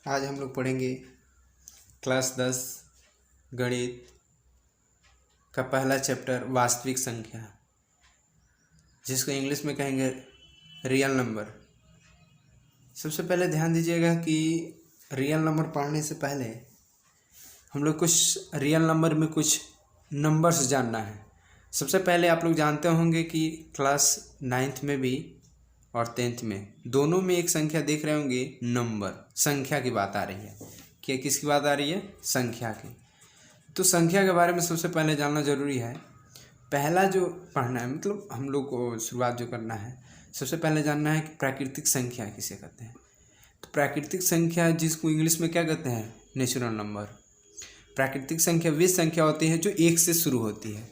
आज हम लोग पढ़ेंगे क्लास 10 गणित का पहला चैप्टर वास्तविक संख्या, जिसको इंग्लिश में कहेंगे रियल नंबर। सबसे पहले ध्यान दीजिएगा कि रियल नंबर पढ़ने से पहले हम लोग कुछ रियल नंबर में कुछ नंबर्स जानना है। सबसे पहले आप लोग जानते होंगे कि क्लास 9th में भी और 10th में दोनों में एक संख्या देख रहे होंगे, नंबर, संख्या की बात आ रही है। क्या किसकी बात आ रही है? संख्या की। तो संख्या के बारे में सबसे पहले जानना जरूरी है। पहला जो पढ़ना है, मतलब हम लोग को शुरुआत जो करना है, सबसे पहले जानना है कि प्राकृतिक संख्या किसे कहते हैं। तो प्राकृतिक संख्या, जिसको इंग्लिश में क्या कहते हैं? Natural number. प्राकृतिक संख्या वे संख्या होती है जो एक से शुरू होती है।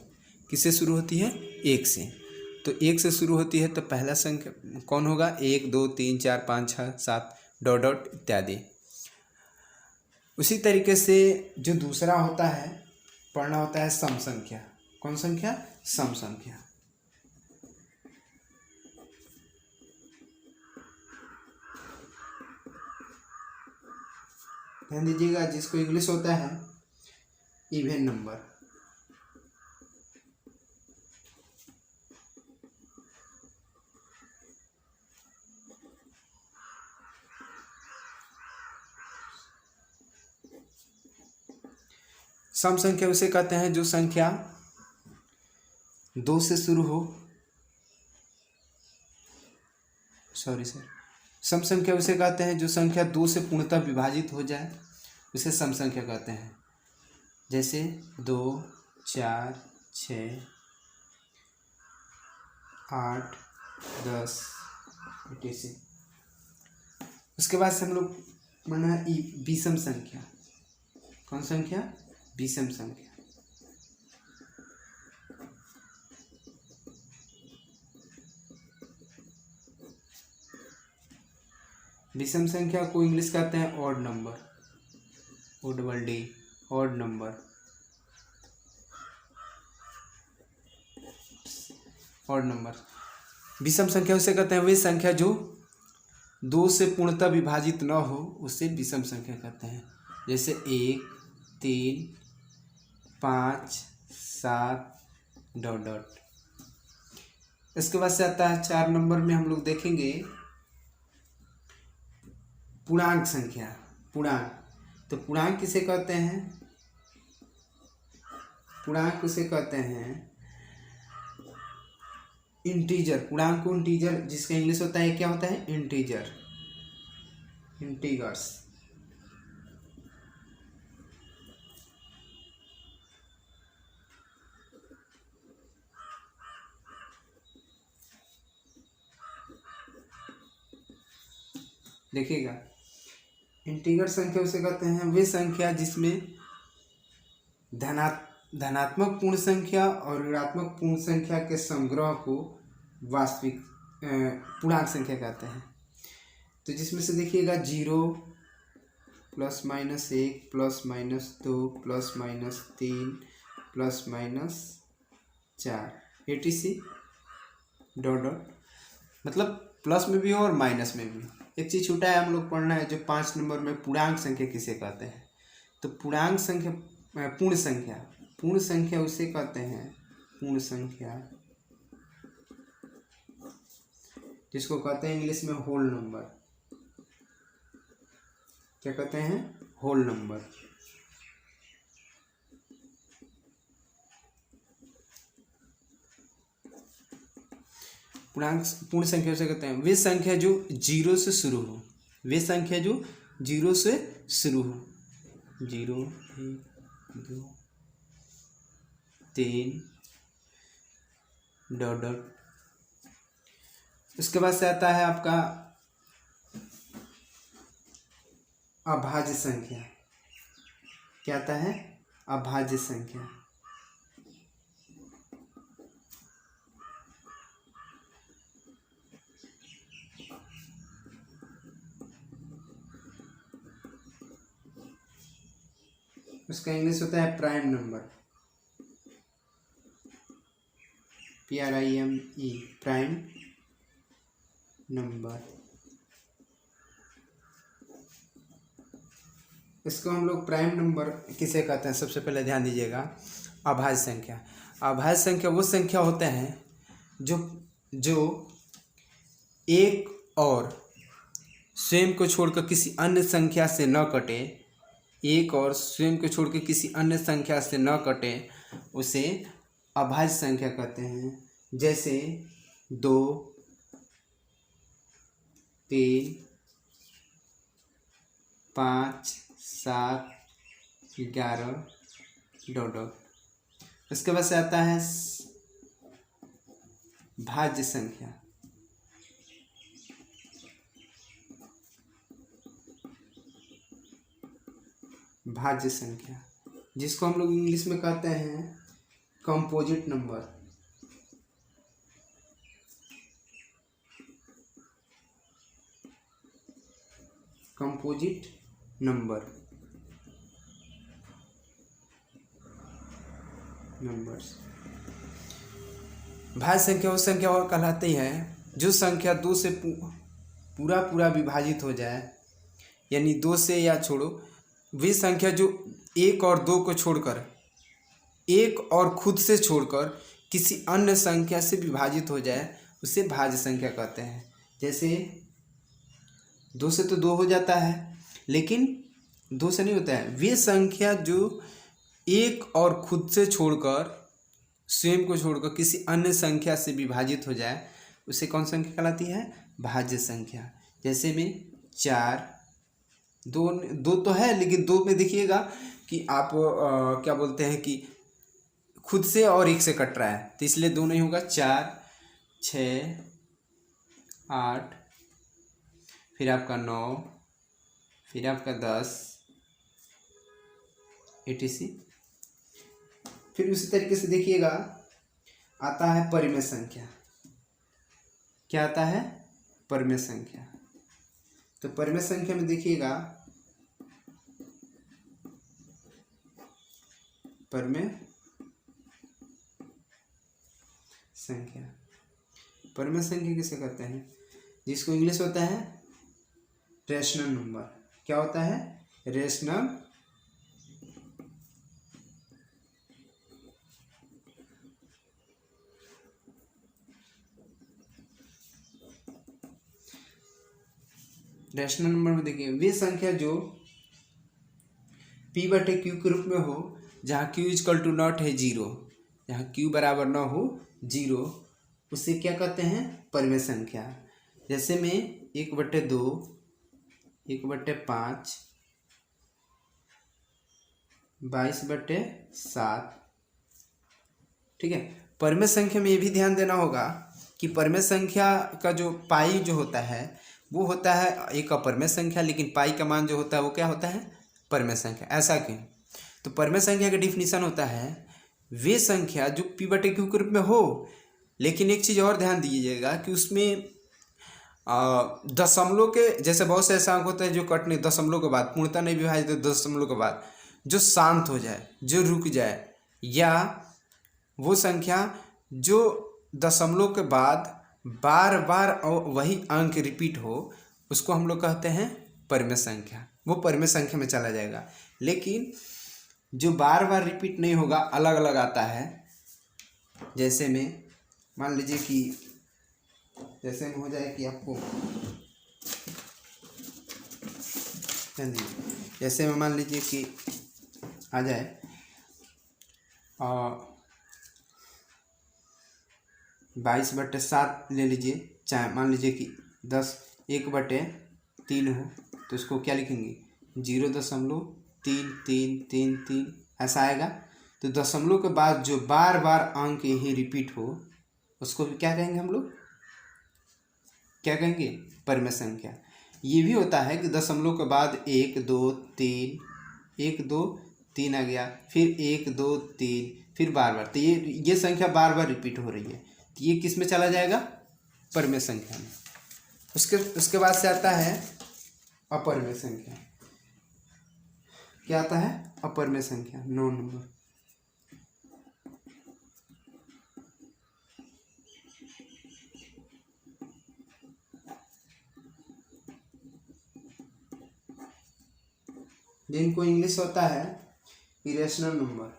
किससे शुरू होती है? एक से। तो एक से शुरू होती है तो पहला संख्या कौन होगा? 1 2 3 4 5 6 7 डॉट डॉट इत्यादि। उसी तरीके से जो दूसरा होता है, पढ़ना होता है सम संख्या। कौन संख्या? सम संख्या। ध्यान दीजिएगा, जिसको इंग्लिश होता है इवन नंबर। सम संख्या उसे कहते हैं जो संख्या 2 से शुरू हो। सम संख्या उसे कहते हैं जो संख्या 2 से पूर्णतः विभाजित हो जाए, उसे सम संख्या कहते हैं। जैसे 2 4 6 8 10 ऐसे। उसके बाद से हम लोग माना विषम संख्या। कौन संख्या? विषम संख्या। विषम संख्या को इंग्लिश कहते हैं odd number. O double D, odd number. Odd number. विषम संख्या उसे कहते हैं वे संख्या जो 2 से पूर्णतः विभाजित न हो, उसे विषम संख्या कहते हैं। जैसे 1 3 5 7 डॉट डॉट। इसके बाद से आता है 4 नंबर में हम लोग देखेंगे पूर्णांक संख्या। पूर्णांक, तो पूर्णांक किसे कहते हैं? पूर्णांक उसे कहते हैं इंटीजर। पूर्णांक को इंटीजर, जिसका इंग्लिश होता है, क्या होता है? Integer, integers. देखिएगा, इंटीगर संख्या उसे कहते हैं वे संख्या जिसमें धनात्मक पूर्ण संख्या और ऋणात्मक पूर्ण संख्या के समग्र को वास्तविक पूर्णांक संख्या कहते हैं। तो जिसमें से देखिएगा 0 ±1 ±2 ±3 ±4 etc डॉट डॉट, मतलब प्लस में भी हो और माइनस में भी। एक चीज छूटा है, हम लोग पढ़ना है जो 5 नंबर में पूर्णांक संख्या किसे कहते हैं। तो पूर्णांक संख्या, पूर्ण संख्या, पूर्ण संख्या उसे कहते हैं, पूर्ण संख्या जिसको कहते हैं इंग्लिश में होल नंबर। क्या कहते हैं? Whole number. पूर्ण संख्या उसे कहते हैं वे संख्या जो 0 से शुरू हो। वे संख्या जो 0 से शुरू हो। 0 1 2 3 डॉट डॉट। उसके बाद से आता है आपका अभाज्य संख्या। क्या आता है? अभाज्य संख्या। उसका इंग्लिश होता है prime number. PRIME, prime number. इसको हम लोग प्राइम नंबर किसे कहते हैं, सबसे पहले ध्यान दीजिएगा। अभाज्य संख्या। अभाज्य संख्या वो संख्या होते हैं जो एक और स्वयं को छोड़कर किसी अन्य संख्या से न कटे, एक और स्वयं को छोड़कर किसी अन्य संख्या से न कटे, उसे अभाज्य संख्या कहते हैं। जैसे 2, 3, 5, 7, 11 ... उसके बाद से आता है भाज्य संख्या। भाज्य संख्या जिसको हम लोग इंग्लिश में कहते हैं कंपोजिट नंबर। Composite numbers. भाज्य संख्या वो संख्या और कहलाती है जो संख्या 2 से पूरा विभाजित हो जाए, यानी 2 से या छोड़ो वे संख्या जो 1 और 2 को छोड़कर, 1 और खुद से छोड़कर किसी अन्य संख्या से विभाजित हो जाए, उसे भाज्य संख्या कहते हैं। जैसे 2 से तो 2 हो जाता है, लेकिन 2 से नहीं होता है। वे संख्या जो 1 और खुद से छोड़कर, स्वयं को छोड़कर किसी अन्य संख्या से विभाजित हो जाए, उसे कौन संख्या कहलाती है? भाज्य संख्या। जैसे में 4, 2 तो है, लेकिन 2 में देखिएगा कि आप क्या बोलते हैं कि खुद से और 1 से कट रहा है, तो इसलिए 2 नहीं होगा। 4, 6, 8, फिर आपका 9, फिर आपका 10 etc। फिर उसी तरीके से देखिएगा आता है परिमेय संख्या। क्या आता है? परिमेय संख्या। तो परिमेय संख्या में देखिएगा परिमेय संख्या। परिमेय संख्या किसे कहते हैं? जिसको इंग्लिश होता है रेशनल नंबर। क्या होता है? रेशनल नंबर में देखिए वे संख्या जो P/Q के रूप में हो, जहाँ Q = नॉट है 0, जहाँ Q बराबर न हो 0, उसे क्या कहते हैं? परिमेय संख्या। जैसे में 1/2, 1/5, 22/7। ठीक है। परिमेय संख्या में ये भी ध्यान देना होगा कि परिमेय संख्या का जो पाई जो होता है वो होता है एक अपरिमेय संख्या, लेकिन पाई का मान जो होता है वो क्या होता है? परिमेय संख्या। ऐसा क्यों? तो परिमेय संख्या का डिफिनीशन होता है वे संख्या जो P/Q के रूप में हो, लेकिन एक चीज़ और ध्यान दीजिएगा कि उसमें दशमलव के, जैसे बहुत से ऐसे अंक होते हैं जो कटने दशमलव के बाद, पूर्णतः नहीं विभाजित, दशमलव के बाद जो शांत हो जाए, जो रुक जाए, या वो संख्या जो दशमलव के बाद बार बार वही अंक रिपीट हो, उसको हम लोग कहते हैं परिमेय संख्या। वो परिमेय संख्या में चला जाएगा। लेकिन जो बार बार रिपीट नहीं होगा, अलग अलग आता है, जैसे में मान लीजिए कि जैसे में हो जाए कि आपको जैसे में मान लीजिए कि आ जाए 22/7 ले लीजिए, चाहे मान लीजिए कि 1/3 हो, तो उसको क्या लिखेंगे? 0.3333 ऐसा आएगा। तो दशमलव के बाद जो बार बार अंक यही रिपीट हो, उसको क्या कहेंगे हम लोग? क्या कहेंगे? परिमेय संख्या। ये भी होता है कि दशमलव के बाद 1 2 3, 1 2 3 आ गया, फिर 1 2 3, फिर बार बार, तो ये संख्या बार बार रिपीट हो रही है, तो ये किस में चला जाएगा? परिमेय संख्या में। उसके बाद से आता है अपरिमेय संख्या। क्या आता है? अपरिमेय संख्या, 9 नंबर। जिनको इंग्लिश होता है इरेशनल नंबर।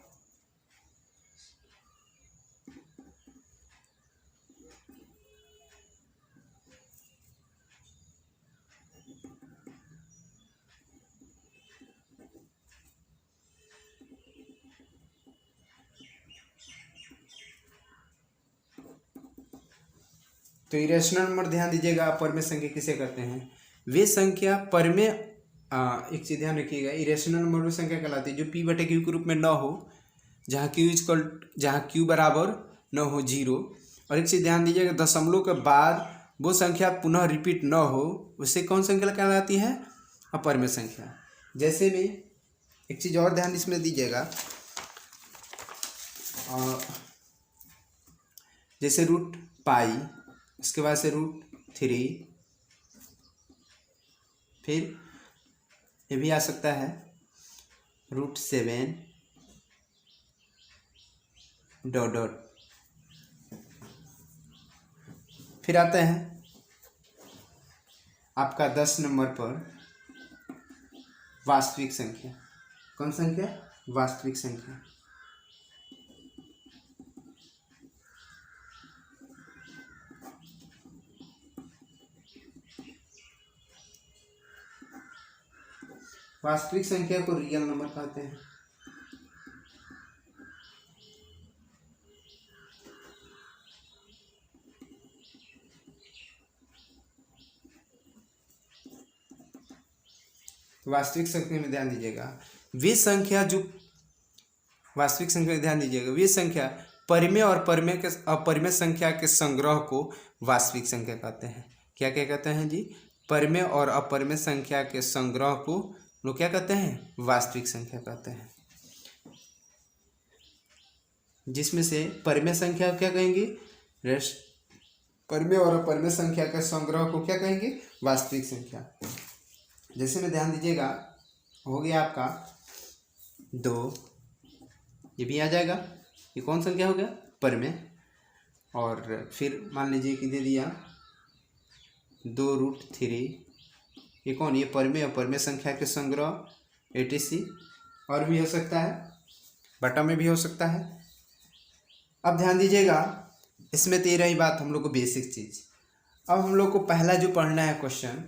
तो इरेशनल नंबर ध्यान दीजिएगा, परमेय संख्या किसे कहते हैं? वे संख्या परमेय, एक चीज ध्यान रखिएगा, इरेशनल नंबर वो संख्या कहलाती है जो p बटे क्यू के रूप में न हो, जहाँ क्यू बराबर न हो 0। और एक चीज ध्यान दीजिएगा, दशमलव के बाद वो संख्या पुनः रिपीट न हो, उससे कौन संख्या कहलाती है? अपरमेय संख्या। जैसे में एक चीज और ध्यान इसमें दीजिएगा, जैसे रूट पाई, उसके बाद से √3, फिर ये भी आ सकता है √7 डॉट डॉट। फिर आता है आपका 10 नंबर पर वास्तविक संख्या। कौन संख्या? वास्तविक संख्या। वास्तविक संख्या को रियल नंबर कहते हैं। वास्तविक संख्या में ध्यान दीजिएगा, वे संख्या जो वास्तविक संख्या में ध्यान दीजिएगा, वे संख्या परिमेय और परिमेय के अपरिमेय संख्या के संग्रह को वास्तविक संख्या कहते हैं। क्या क्या कहते हैं जी? परिमेय और अपरिमेय संख्या के संग्रह को लोग क्या कहते हैं? वास्तविक संख्या कहते हैं। जिसमें से परिमेय संख्या क्या कहेंगे? परिमेय और अपरिमेय संख्या के संग्रह को क्या कहेंगे? वास्तविक संख्या। जैसे में ध्यान दीजिएगा, हो गया आपका 2, ये भी आ जाएगा, ये कौन संख्या हो गया? परिमेय। और फिर मान लीजिए कि दे दिया 2√3, ये कौन? ये परिमेय और परिमेय संख्या के संग्रह 86। और भी हो सकता है, बटा में भी हो सकता है। अब ध्यान दीजिएगा, इसमें तो ये रही बात हम लोग को बेसिक चीज। अब हम लोग को पहला जो पढ़ना है क्वेश्चन,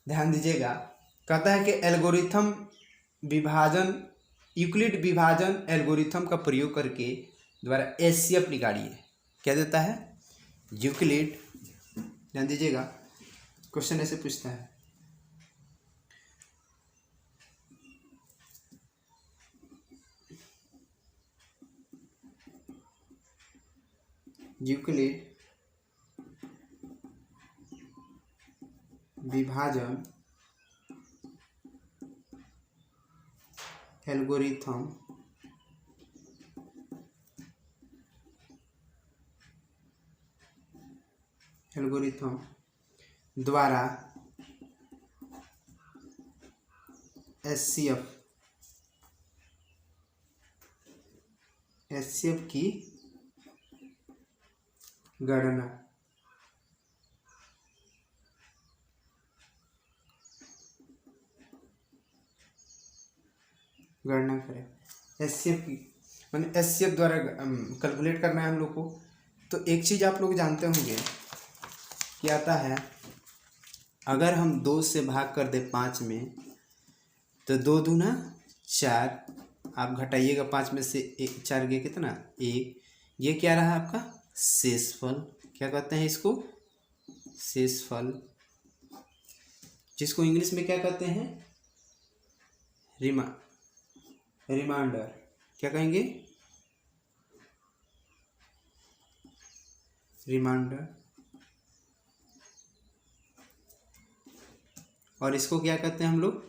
ध्यान दीजिएगा, कहता है कि एल्गोरिथम विभाजन, यूक्लिड विभाजन एल्गोरिथम का प्रयोग करके द्वारा एचसीएफ निकालिए। क्या देता है? यूक्लिड, ध्यान दीजिएगा, क्वेश्चन ऐसे पूछता है, यूक्लिड विभाजन एल्गोरिथम द्वारा एचसीएफ की गणना करें। एचसीएफ की मैंने एचसीएफ द्वारा कैलकुलेट करना है हम लोग को। तो एक चीज आप लोग जानते होंगे, क्या आता है, अगर हम 2 से भाग कर दे 5 में, तो 2 दूना 4, आप घटाइएगा 5 में से 4 गया कितना? 1। ये क्या रहा आपका? शेषफल। क्या कहते हैं इसको? शेषफल, जिसको इंग्लिश में क्या कहते हैं? रिमाइंडर। क्या कहेंगे? रिमाइंडर। और इसको क्या कहते हैं हम लोग?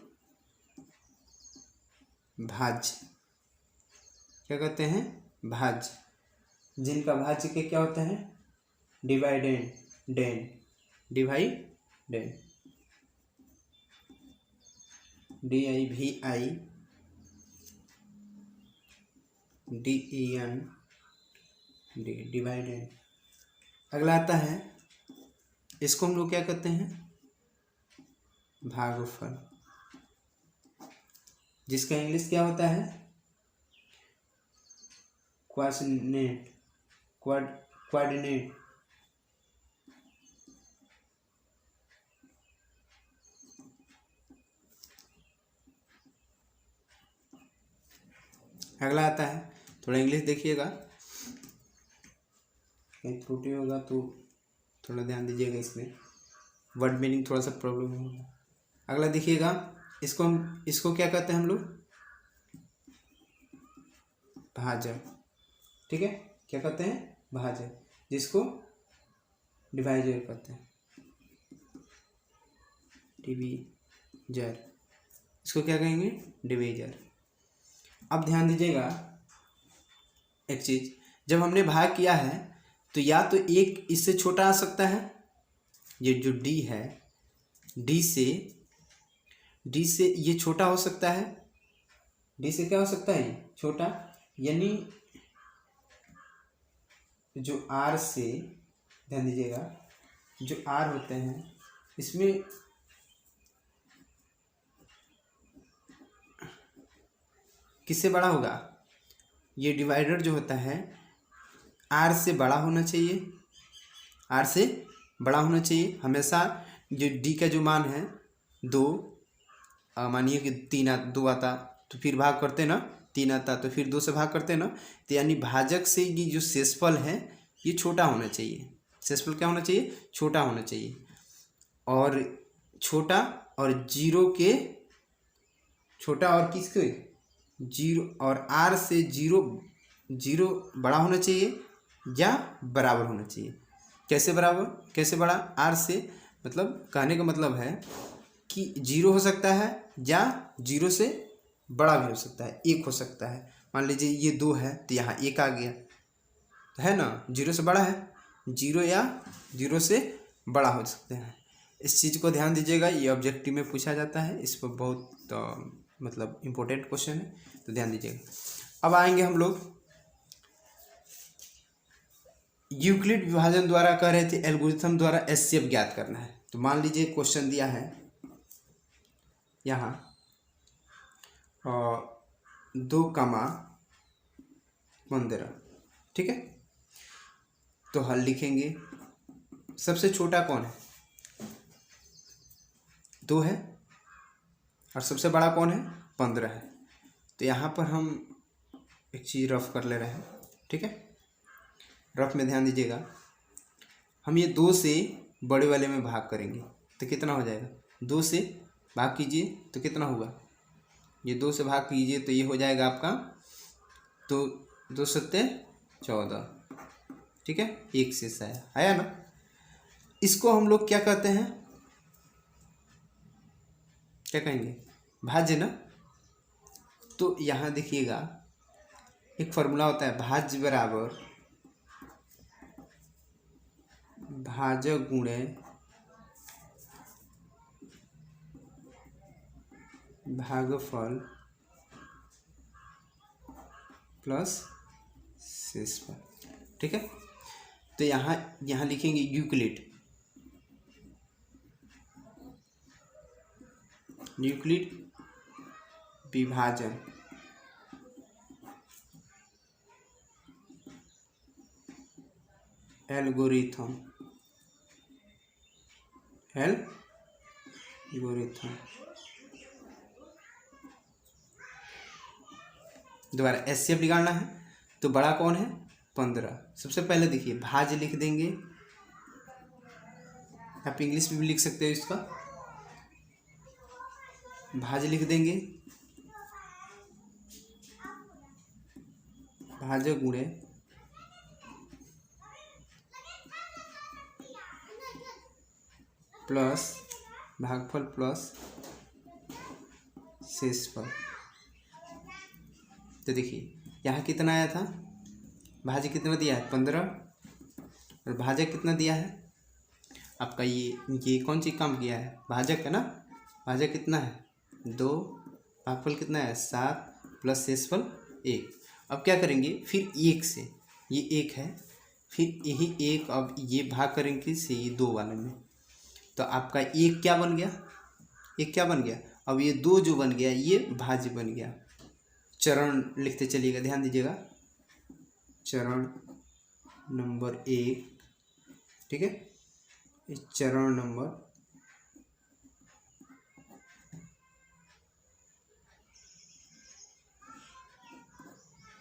भाज्य। क्या कहते हैं? भाज्य। जिनका भाज्य के क्या होता है? डिवाइडेंड। डिवाइडेंड। अगला आता है, इसको हम लोग क्या कहते हैं? भागफल। जिसका इंग्लिश क्या होता है, क्वाड्रेनेट, क्वाड्रेनेट। अगला आता है, थोड़ा इंग्लिश देखिएगा, कहीं त्रुटि होगा तो थोड़ा ध्यान दीजिएगा, इसमें वर्ड मीनिंग थोड़ा सा प्रॉब्लम होगा। अगला देखिएगा, इसको क्या कहते हैं हम लोग, भाजक, ठीक है, क्या कहते हैं, भाजक, जिसको डिवाइजर कहते हैं, डिवीजर, इसको क्या कहेंगे, डिवीजर। अब ध्यान दीजिएगा एक चीज, जब हमने भाग किया है तो या तो एक इससे छोटा आ सकता है, ये जो डी है, डी से ये छोटा हो सकता है, डी से क्या हो सकता है, छोटा, यानी जो आर से, ध्यान दीजिएगा, जो आर होते हैं इसमें किससे बड़ा होगा, ये डिवाइडर जो होता है आर से बड़ा होना चाहिए, आर से बड़ा होना चाहिए हमेशा। जो डी का जो मान है 2, मानिए कि 2 आता तो फिर भाग करते ना, 3 आता तो फिर 2 से भाग करते ना, तो यानी भाजक से ये जो शेषफल है ये छोटा होना चाहिए, शेषफल क्या होना चाहिए, छोटा होना चाहिए। और छोटा और जीरो के, छोटा और किसके, जीरो, और आर से जीरो बड़ा होना चाहिए या बराबर होना चाहिए। कैसे बराबर, कैसे बड़ा, आर से, मतलब कहने का मतलब है कि 0 हो सकता है या 0 से बड़ा भी हो सकता है, 1 हो सकता है। मान लीजिए ये 2 है तो यहाँ 1 आ गया, है ना, 0 से बड़ा है, 0 या 0 से बड़ा हो सकते हैं। इस चीज़ को ध्यान दीजिएगा, ये ऑब्जेक्टिव में पूछा जाता है, इस पर बहुत मतलब इम्पोर्टेंट क्वेश्चन है, तो ध्यान दीजिएगा। अब आएंगे हम लोग, यूक्लिड विभाजन द्वारा कह रहे थे एल्गोरिथम द्वारा एचसीएफ ज्ञात करना है। तो मान लीजिए क्वेश्चन दिया है यहाँ 2,15, ठीक है, तो हल लिखेंगे। सबसे छोटा कौन है, 2 है, और सबसे बड़ा कौन है, 15 है। तो यहाँ पर हम एक चीज़ रफ कर ले रहे हैं, ठीक है, रफ में ध्यान दीजिएगा। हम ये 2 से बड़े वाले में भाग करेंगे तो कितना हो जाएगा, 2 से भाग कीजिए तो कितना होगा, ये 2 से भाग कीजिए तो ये हो जाएगा आपका, तो 2 सत्ते 14, ठीक है, 1 शेष आया ना। इसको हम लोग क्या कहते हैं, क्या कहेंगे, भाज्य ना। तो यहाँ देखिएगा एक फॉर्मूला होता है, भाज्य बराबर भाजक गुणे भागफल प्लस शेषफल, ठीक है। तो यहाँ लिखेंगे यूक्लिड विभाजन एल्गोरिथम दोबारा एचसीएफ निकालना है। तो बड़ा कौन है, 15। सबसे पहले देखिए भाज्य लिख देंगे, आप इंग्लिश में भी लिख सकते हो, इसका भाज्य लिख देंगे, भाज्य गुणे प्लस भागफल प्लस शेषफल। तो देखिए यहाँ कितना आया था, भाज्य कितना दिया है 15, और भाजक कितना दिया है आपका, ये कौन सी काम किया है, भाजक है ना, भाजक कितना है 2, भागफल कितना है 7 प्लस शेषफल 1। अब क्या करेंगे, फिर 1 से, ये 1 है, फिर यही 1, अब ये भाग करेंगे से ये 2 वाले में, तो आपका 1 क्या बन गया, 1 क्या बन गया। अब ये 2 जो बन गया ये भाज्य बन गया। चरण लिखते चलिएगा, ध्यान दीजिएगा। चरण नंबर 1, ठीक है। इस चरण नंबर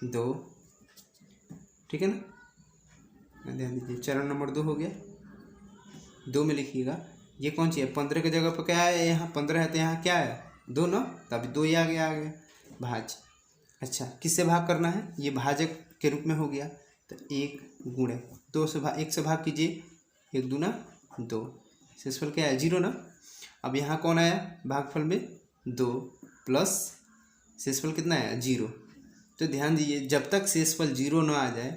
2, ठीक है ना, ध्यान दीजिए। चरण नंबर 2 हो गया। 2 में लिखिएगा ये कौन सी है, 15 की जगह पर क्या है, यहाँ 15 है तो यहाँ क्या है 2 ना, तभी 2 ही आ गया भाज्य। अच्छा, किससे भाग करना है, ये भाजक के रूप में हो गया, तो 1 गुणे 2 से 1 से भाग कीजिए, 1 दूना 2, शेषफल क्या है 0 ना। अब यहाँ कौन आया भागफल में 2 प्लस शेषफल कितना है 0। तो ध्यान दीजिए जब तक शेषफल 0 ना आ जाए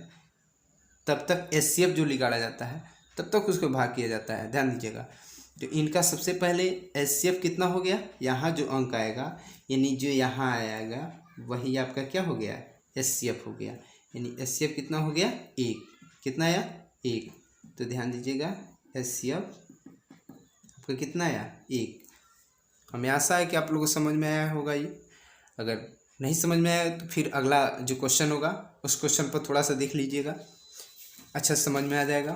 तब तक एचसीएफ जो निकाला जाता है तब तक उसको भाग किया जाता है, ध्यान दीजिएगा। तो इनका सबसे पहले एचसीएफ कितना हो गया, यहाँ जो अंक आएगा यानी जो यहाँ आएगा वही आपका क्या हो गया एचसीएफ हो गया, यानी एचसीएफ कितना हो गया 1, कितना आया 1। तो ध्यान दीजिएगा एचसीएफ आपका कितना आया 1। हमें आशा है कि आप लोगों को समझ में आया होगा ये। अगर नहीं समझ में आया तो फिर अगला जो क्वेश्चन होगा उस क्वेश्चन पर थोड़ा सा देख लीजिएगा, अच्छा समझ में आ जाएगा।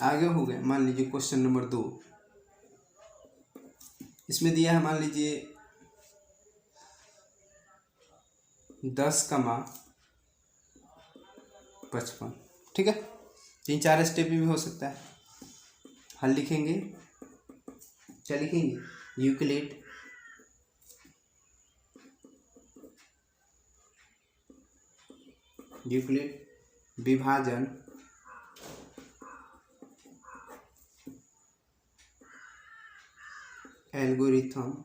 आगे हो गए, मान लीजिए क्वेश्चन नंबर 2, इसमें दिया है मान लीजिए 10,55, ठीक है। 3-4 स्टेप भी हो सकता है। हल लिखेंगे, क्या लिखेंगे यूक्लिड विभाजन एल्गोरिथम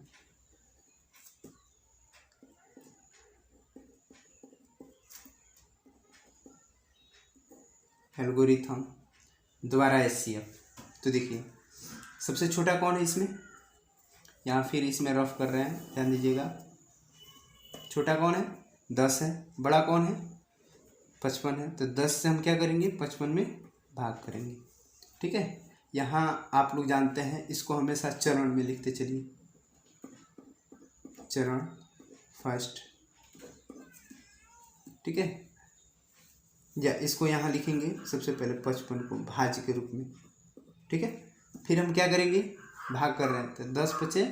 द्वारा एचसीएफ। तो देखिए सबसे छोटा कौन है इसमें, यहाँ फिर इसमें रफ कर रहे हैं, ध्यान दीजिएगा। छोटा कौन है 10 है, बड़ा कौन है 55 है। तो 10 से हम क्या करेंगे 55 में भाग करेंगे, ठीक है। यहाँ आप लोग जानते हैं इसको हमेशा चरण में लिखते चलिए, चरण फर्स्ट, ठीक है। या इसको यहाँ लिखेंगे सबसे पहले 55 को भाज्य के रूप में, ठीक है। फिर हम क्या करेंगे भाग कर रहे हैं तो 10 × 5 =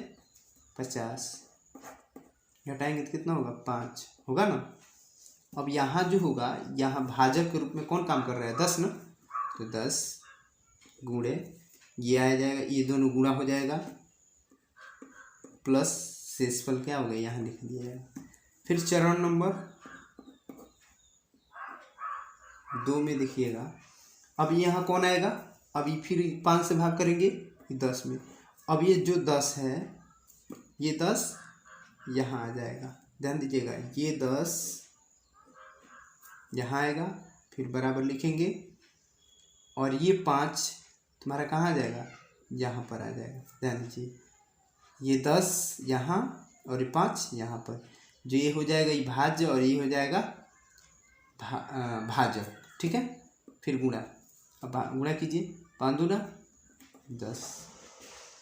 50, घटाएंगे तो कितना होगा 5 होगा ना। अब यहाँ जो होगा यहाँ भाजक के रूप में कौन काम कर रहा है 10 ना, तो 10 गुणे ये आ जाएगा, ये दोनों गुणा हो जाएगा प्लस शेषफल क्या हो गया यहाँ लिख दिया जाएगा। फिर चरण नंबर 2 में देखिएगा, अब यहाँ कौन आएगा, अभी फिर 5 से भाग करेंगे 10 में। अब ये जो 10 है ये 10 यहाँ आ जाएगा, ध्यान दीजिएगा ये 10 यहाँ आएगा, फिर बराबर लिखेंगे और ये 5 तुम्हारा कहाँ आ जाएगा यहाँ पर आ जाएगा, ध्यान दीजिए ये 10 यहाँ और ये 5 यहाँ पर, जो ये हो जाएगा ये भाज्य और ये हो जाएगा भाजक, ठीक है। फिर गुणा, अब गुणा कीजिए 5 दूना 10,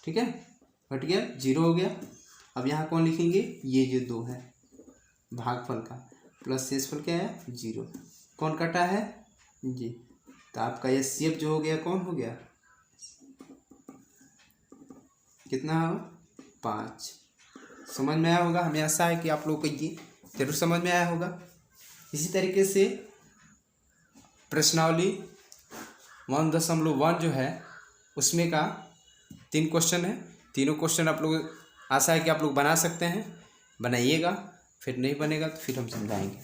ठीक है, घट गया 0 हो गया। अब यहाँ कौन लिखेंगे ये जो 2 है भागफल का प्लस शेषफल क्या है 0, कौन कटा है जी, तो आपका ये एचसीएफ जो हो गया कौन हो गया कितना हो 5। समझ में आया होगा, हमें आशा है कि आप लोगों को ये जरूर समझ में आया होगा। इसी तरीके से प्रश्नावली 1.1 जो है उसमें का 3 क्वेश्चन है, तीनों क्वेश्चन आप लोग आशा है कि आप लोग बना सकते हैं, बनाइएगा। फिर नहीं बनेगा तो फिर हम समझाएंगे।